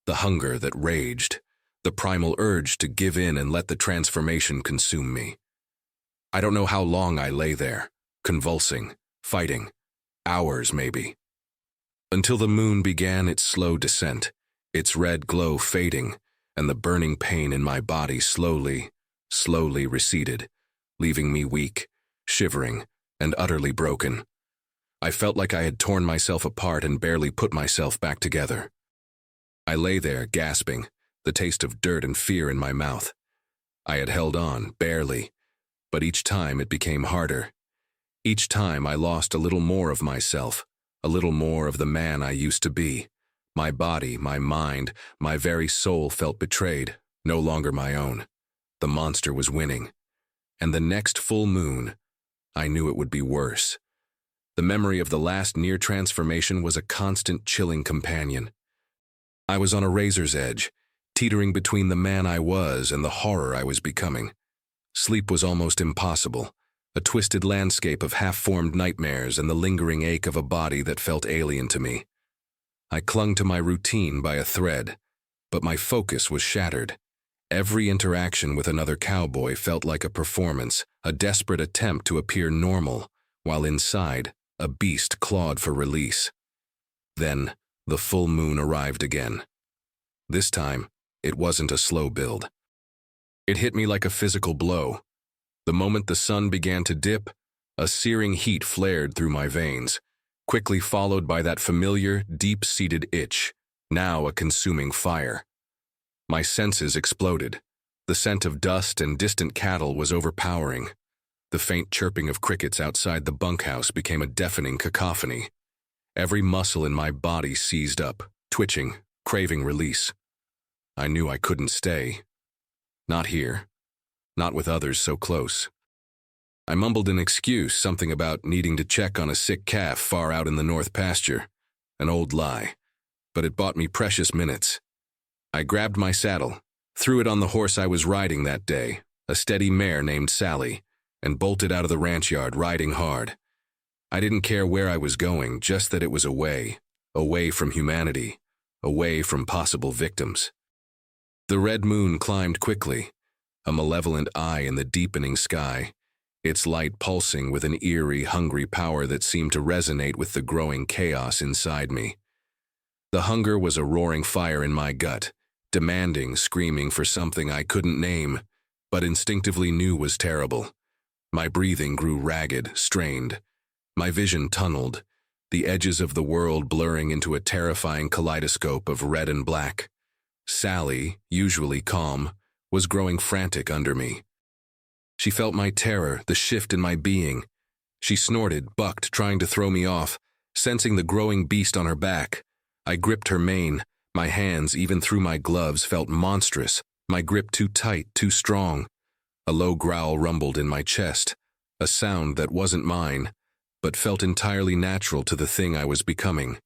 the hunger that raged, the primal urge to give in and let the transformation consume me. I don't know how long I lay there, convulsing, fighting, hours maybe, until the moon began its slow descent, its red glow fading, and the burning pain in my body slowly receded, leaving me weak, shivering, and utterly broken. I felt like I had torn myself apart and barely put myself back together. I lay there, gasping, the taste of dirt and fear in my mouth. I had held on, barely, but each time it became harder. Each time I lost a little more of myself, a little more of the man I used to be. My body, my mind, my very soul felt betrayed, no longer my own. The monster was winning. And the next full moon, I knew it would be worse. The memory of the last near transformation was a constant, chilling companion. I was on a razor's edge, teetering between the man I was and the horror I was becoming. Sleep was almost impossible, a twisted landscape of half-formed nightmares and the lingering ache of a body that felt alien to me. I clung to my routine by a thread, but my focus was shattered. Every interaction with another cowboy felt like a performance, a desperate attempt to appear normal, while inside, a beast clawed for release. Then, the full moon arrived again. This time, it wasn't a slow build. It hit me like a physical blow. The moment the sun began to dip, a searing heat flared through my veins, quickly followed by that familiar, deep-seated itch, now a consuming fire. My senses exploded. The scent of dust and distant cattle was overpowering. The faint chirping of crickets outside the bunkhouse became a deafening cacophony. Every muscle in my body seized up, twitching, craving release. I knew I couldn't stay. Not here. Not with others so close. I mumbled an excuse, something about needing to check on a sick calf far out in the north pasture. An old lie, but it bought me precious minutes. I grabbed my saddle, threw it on the horse I was riding that day, a steady mare named Sally, and bolted out of the ranch yard, riding hard. I didn't care where I was going, just that it was away from humanity, away from possible victims. The red moon climbed quickly, a malevolent eye in the deepening sky, its light pulsing with an eerie, hungry power that seemed to resonate with the growing chaos inside me. The hunger was a roaring fire in my gut, demanding, screaming for something I couldn't name, but instinctively knew was terrible. My breathing grew ragged, strained. My vision tunneled, the edges of the world blurring into a terrifying kaleidoscope of red and black. Sally, usually calm, was growing frantic under me. She felt my terror, the shift in my being. She snorted, bucked, trying to throw me off, sensing the growing beast on her back. I gripped her mane. My hands, even through my gloves, felt monstrous, my grip too tight, too strong. A low growl rumbled in my chest, a sound that wasn't mine, but felt entirely natural to the thing I was becoming.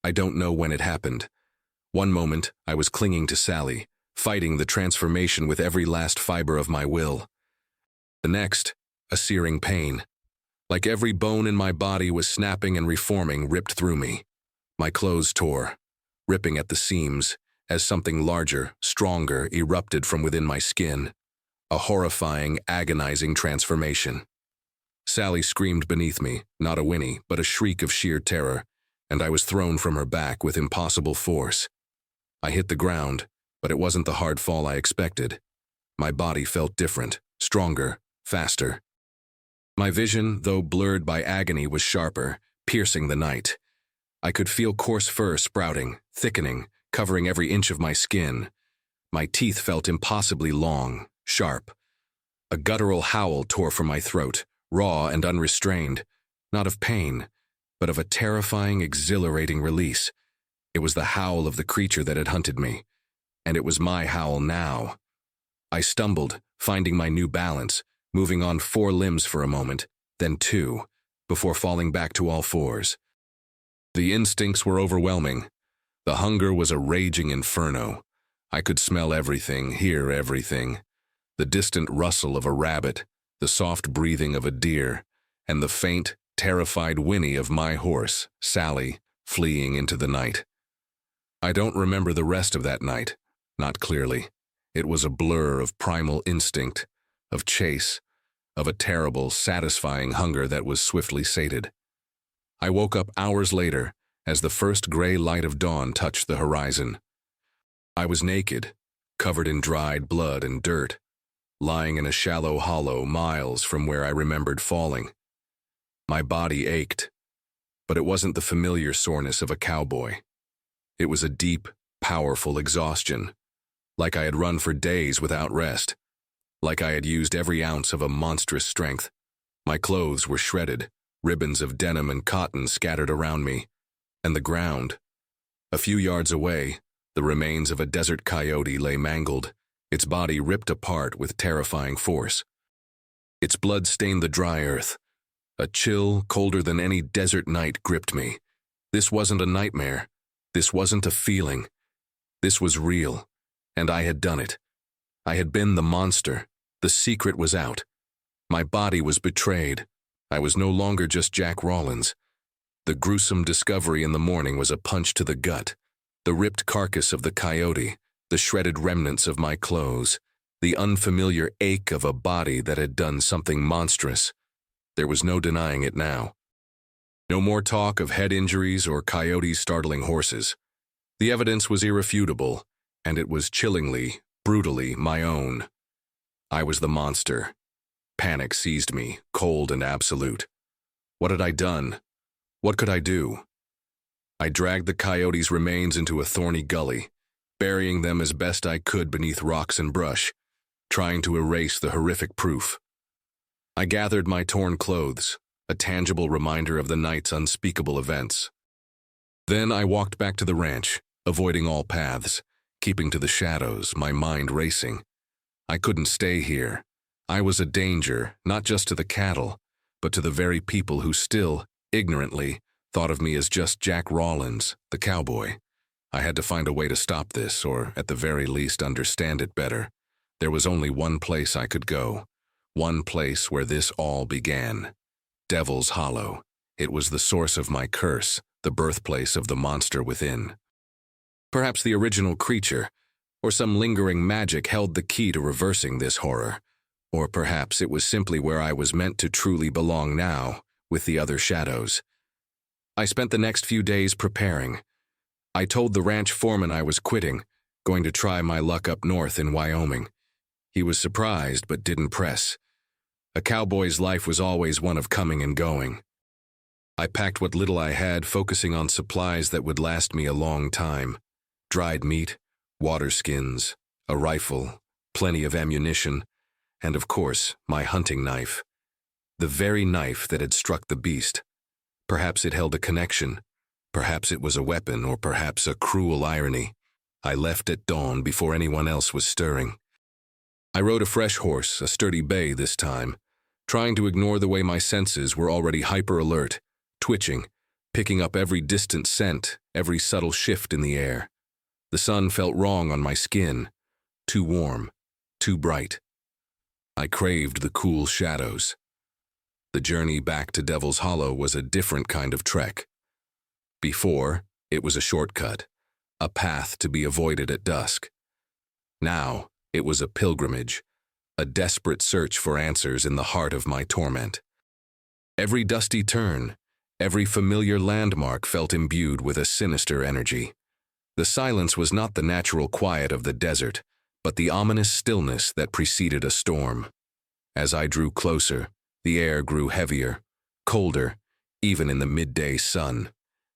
I don't know when it happened. One moment, I was clinging to Sally, fighting the transformation with every last fiber of my will. The next, a searing pain. Like every bone in my body was snapping and reforming, ripped through me. My clothes tore, ripping at the seams, as something larger, stronger, erupted from within my skin. a horrifying, agonizing transformation. Sally screamed beneath me, not a whinny, but a shriek of sheer terror, and I was thrown from her back with impossible force. I hit the ground, but it wasn't the hard fall I expected. My body felt different, stronger, faster. My vision, though blurred by agony, was sharper, piercing the night. I could feel coarse fur sprouting, thickening, covering every inch of my skin. My teeth felt impossibly long, sharp. A guttural howl tore from my throat, raw and unrestrained, not of pain, but of a terrifying, exhilarating release. It was the howl of the creature that had hunted me, and it was my howl now. I stumbled, finding my new balance, moving on 4 limbs for a moment, then 2, before falling back to all 4s. The instincts were overwhelming. The hunger was a raging inferno. I could smell everything, hear everything. The distant rustle of a rabbit, the soft breathing of a deer, and the faint, terrified whinny of my horse, Sally, fleeing into the night. I don't remember the rest of that night, not clearly. It was a blur of primal instinct, of chase, of a terrible, satisfying hunger that was swiftly sated. I woke up hours later as the first gray light of dawn touched the horizon. I was naked, covered in dried blood and dirt, lying in a shallow hollow miles from where I remembered falling. My body ached, but it wasn't the familiar soreness of a cowboy. It was a deep, powerful exhaustion, like I had run for days without rest, like I had used every ounce of a monstrous strength. My clothes were shredded, ribbons of denim and cotton scattered around me, and the ground. A few yards away, the remains of a desert coyote lay mangled, its body ripped apart with terrifying force. Its blood stained the dry earth. A chill, colder than any desert night gripped me. This wasn't a nightmare. This wasn't a feeling. This was real, and I had done it. I had been the monster. The secret was out. My body was betrayed. I was no longer just Jack Rawlins. The gruesome discovery in the morning was a punch to the gut. The ripped carcass of the coyote, the shredded remnants of my clothes, the unfamiliar ache of a body that had done something monstrous. There was no denying it now. No more talk of head injuries or coyotes startling horses. The evidence was irrefutable, and it was chillingly, brutally my own. I was the monster. Panic seized me, cold and absolute. What had I done? What could I do? I dragged the coyote's remains into a thorny gully, burying them as best I could beneath rocks and brush, trying to erase the horrific proof. I gathered my torn clothes, a tangible reminder of the night's unspeakable events. Then I walked back to the ranch, avoiding all paths, keeping to the shadows, my mind racing. I couldn't stay here. I was a danger, not just to the cattle, but to the very people who still, ignorantly, thought of me as just Jack Rawlins, the cowboy. I had to find a way to stop this, or at the very least understand it better. There was only one place I could go, one place where this all began. Devil's Hollow. It was the source of my curse, the birthplace of the monster within. Perhaps the original creature, or some lingering magic held the key to reversing this horror. Or perhaps it was simply where I was meant to truly belong now, with the other shadows. I spent the next few days preparing. I told the ranch foreman I was quitting, going to try my luck up north in Wyoming. He was surprised but didn't press. A cowboy's life was always one of coming and going. I packed what little I had, focusing on supplies that would last me a long time. Dried meat, water skins, a rifle, plenty of ammunition, and of course, my hunting knife. The very knife that had struck the beast. Perhaps it held a connection. Perhaps it was a weapon, or perhaps a cruel irony. I left at dawn before anyone else was stirring. I rode a fresh horse, a sturdy bay this time, trying to ignore the way my senses were already hyper-alert, twitching, picking up every distant scent, every subtle shift in the air. The sun felt wrong on my skin, too warm, too bright. I craved the cool shadows. The journey back to Devil's Hollow was a different kind of trek. Before, it was a shortcut, a path to be avoided at dusk. Now, it was a pilgrimage, a desperate search for answers in the heart of my torment. Every dusty turn, every familiar landmark felt imbued with a sinister energy. The silence was not the natural quiet of the desert, but the ominous stillness that preceded a storm. As I drew closer, the air grew heavier, colder, even in the midday sun.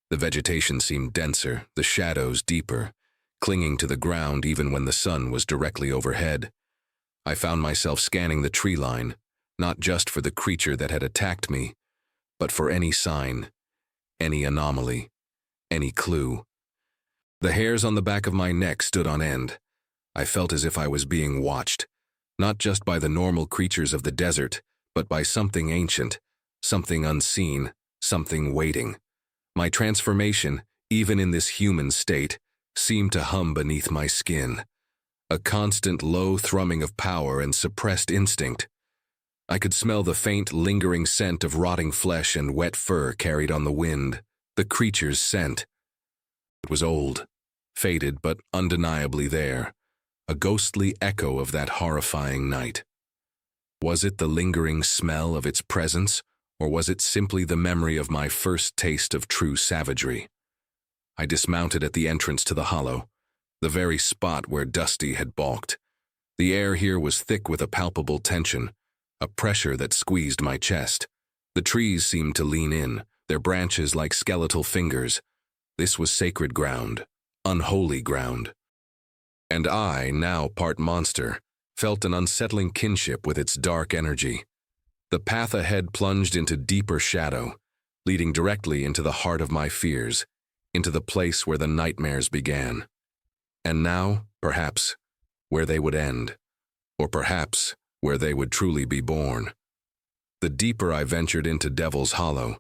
The vegetation seemed denser, the shadows deeper, clinging to the ground even when the sun was directly overhead. I found myself scanning the tree line, not just for the creature that had attacked me, but for any sign, any anomaly, any clue. The hairs on the back of my neck stood on end. I felt as if I was being watched, not just by the normal creatures of the desert, but by something ancient, something unseen, something waiting. My transformation, even in this human state, seemed to hum beneath my skin. A constant low thrumming of power and suppressed instinct. I could smell the faint, lingering scent of rotting flesh and wet fur carried on the wind, the creature's scent. It was old, faded but undeniably there, a ghostly echo of that horrifying night. Was it the lingering smell of its presence, or was it simply the memory of my first taste of true savagery? I dismounted at the entrance to the hollow, the very spot where Dusty had balked. The air here was thick with a palpable tension, a pressure that squeezed my chest. The trees seemed to lean in, their branches like skeletal fingers. This was sacred ground, unholy ground. And I, now part monster, felt an unsettling kinship with its dark energy. The path ahead plunged into deeper shadow, leading directly into the heart of my fears, into the place where the nightmares began. And now, perhaps, where they would end, or perhaps where they would truly be born. The deeper I ventured into Devil's Hollow,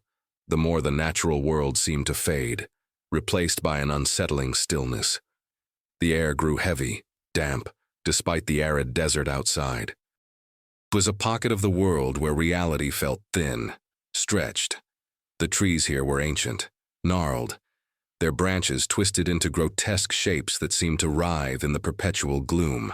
the more the natural world seemed to fade, replaced by an unsettling stillness. The air grew heavy, damp, despite the arid desert outside. It was a pocket of the world where reality felt thin, stretched. The trees here were ancient, gnarled, their branches twisted into grotesque shapes that seemed to writhe in the perpetual gloom.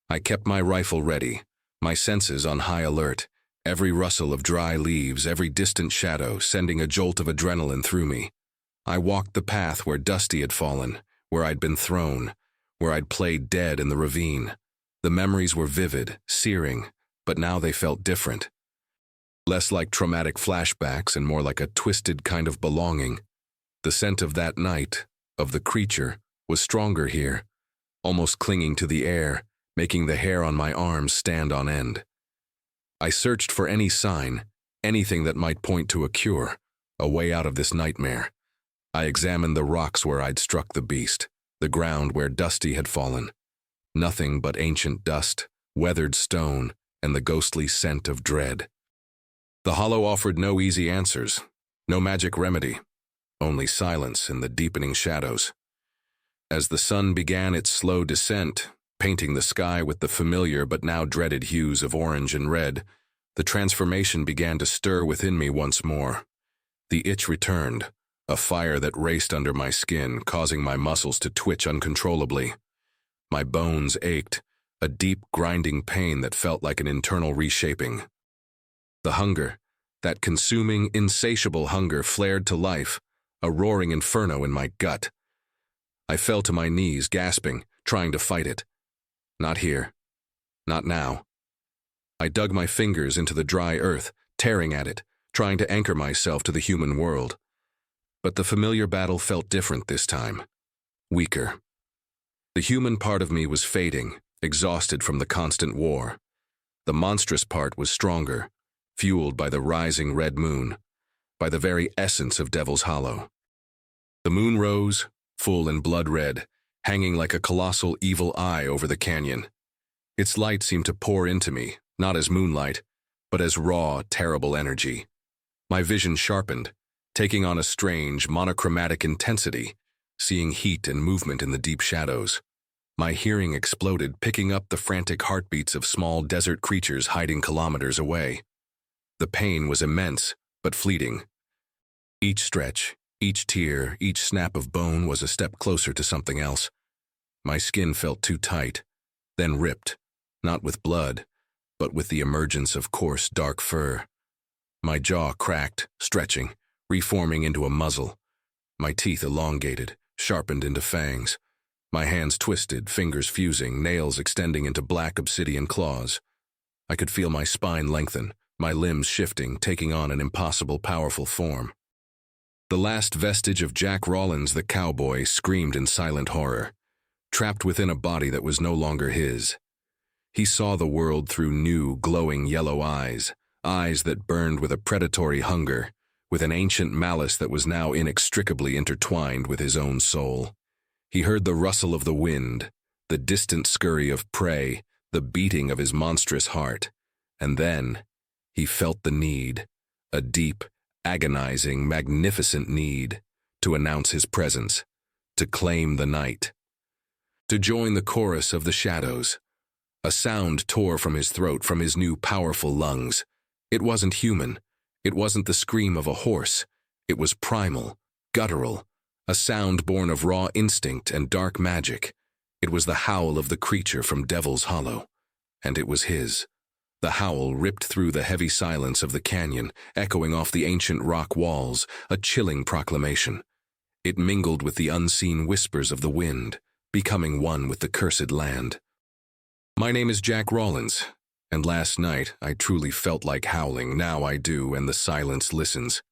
I kept my rifle ready, my senses on high alert, every rustle of dry leaves, every distant shadow sending a jolt of adrenaline through me. I walked the path where Dusty had fallen, where I'd been thrown, where I'd played dead in the ravine. The memories were vivid, searing, but now they felt different. Less like traumatic flashbacks and more like a twisted kind of belonging. The scent of that night, of the creature, was stronger here, almost clinging to the air, making the hair on my arms stand on end. I searched for any sign, anything that might point to a cure, a way out of this nightmare. I examined the rocks where I'd struck the beast, the ground where Dusty had fallen. Nothing but ancient dust, weathered stone, and the ghostly scent of dread. The hollow offered no easy answers, no magic remedy, only silence in the deepening shadows. As the sun began its slow descent, painting the sky with the familiar but now dreaded hues of orange and red, the transformation began to stir within me once more. The itch returned, a fire that raced under my skin, causing my muscles to twitch uncontrollably. My bones ached, a deep grinding pain that felt like an internal reshaping. The hunger, that consuming, insatiable hunger flared to life, a roaring inferno in my gut. I fell to my knees, gasping, trying to fight it. Not here. Not now. I dug my fingers into the dry earth, tearing at it, trying to anchor myself to the human world. But the familiar battle felt different this time. Weaker. The human part of me was fading, exhausted from the constant war. The monstrous part was stronger, fueled by the rising red moon, by the very essence of Devil's Hollow. The moon rose, full and blood-red, hanging like a colossal evil eye over the canyon. Its light seemed to pour into me, not as moonlight, but as raw, terrible energy. My vision sharpened, taking on a strange, monochromatic intensity, seeing heat and movement in the deep shadows. My hearing exploded, picking up the frantic heartbeats of small desert creatures hiding kilometers away. The pain was immense, but fleeting. Each stretch, each tear, each snap of bone was a step closer to something else. My skin felt too tight, then ripped, not with blood, but with the emergence of coarse, dark fur. My jaw cracked, stretching, reforming into a muzzle. My teeth elongated, sharpened into fangs. My hands twisted, fingers fusing, nails extending into black obsidian claws. I could feel my spine lengthen, my limbs shifting, taking on an impossible, powerful form. The last vestige of Jack Rawlins, the cowboy, screamed in silent horror, trapped within a body that was no longer his. He saw the world through new, glowing yellow eyes, eyes that burned with a predatory hunger, with an ancient malice that was now inextricably intertwined with his own soul. He heard the rustle of the wind, the distant scurry of prey, the beating of his monstrous heart, and then he felt the need, a deep, agonizing, magnificent need, to announce his presence, to claim the night, to join the chorus of the shadows. A sound tore from his throat, from his new powerful lungs. It wasn't human. It wasn't the scream of a horse. It was primal, guttural, a sound born of raw instinct and dark magic. It was the howl of the creature from Devil's Hollow, and it was his. The howl ripped through the heavy silence of the canyon, echoing off the ancient rock walls, a chilling proclamation. It mingled with the unseen whispers of the wind, becoming one with the cursed land. My name is Jack Rawlins, and last night I truly felt like howling. Now I do, and the silence listens.